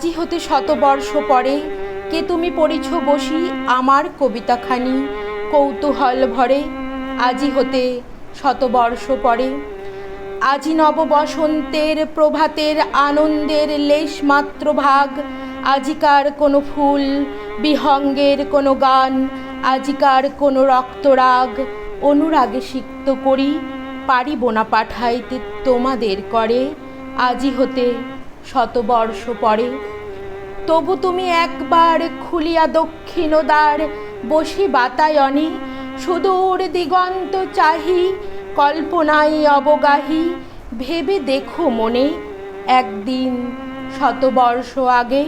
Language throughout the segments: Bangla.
আজি হতে শতবর্ষ পরে কে তুমি পড়িছ বসি আমার কবিতাখানি কৌতূহল ভরে। আজি হতে শতবর্ষ পরে আজি নব বসন্তের প্রভাতের আনন্দের লেশমাত্র ভাগ। আজিকার কোনো ফুল বিহঙ্গের কোনো গান, আজিকার কোনো রক্তরাগ অনুরাগে সিক্ত করি পারিব না পাঠাইতে তোমাদের করে। আজি হতে শতবর্ষ পরে তবু তুমি একবার খুলিয়া দক্ষিণ দ্বার বসি বাতায়নে সুদূর দিগন্ত চাহি কল্পনায় অবগাহী ভেবে দেখো মনে একদিন শতবর্ষ আগে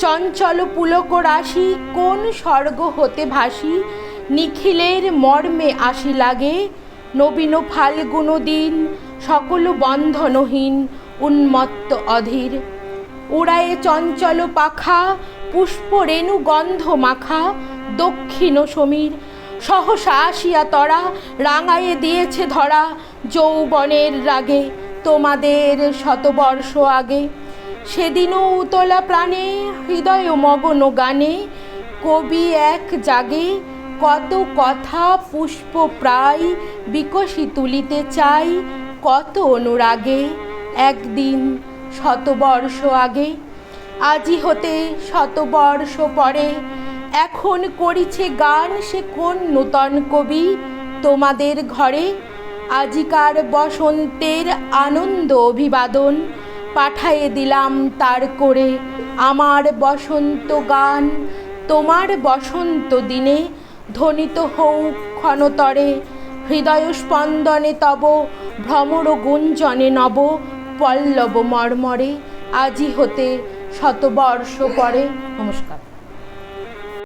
চঞ্চল পুলক রাশি কোন স্বর্গ হতে ভাসি নিখিলের মর্মে আসি লাগে নবীন ফাল্গুন দিন সকল বন্ধনহীন উন্মত্ত অধীর উড়ায়ে চঞ্চল পাখা পুষ্প রেণু গন্ধ মাখা দক্ষিণ সমীর সহসা আসিয়া তরা রাঙায়ে দিয়েছে ধরা যৌবনের রাগে তোমাদের শতবর্ষ আগে। সেদিনও উতলা প্রাণে হৃদয় মগন গানে কবি এক জাগে কত কথা পুষ্প প্রায় বিকশি তুলিতে চাই কত অনুরাগে একদিন শতবর্ষ আগে। আজি হতে শতবর্ষ পরে এখন করিছে গান সে কোন নূতন কবি তোমাদের ঘরে। আজিকার বসন্তের আনন্দ অভিবাদন পাঠায়ে দিলাম তার করে আমার বসন্ত গান তোমার বসন্ত দিনে ধ্বনিত হউক ক্ষণতরে হৃদয় স্পন্দনে তব ভ্রমর গুঞ্জনে নব পল্লব মর্মরে। আজি হতে শতবর্ষ পরে। নমস্কার।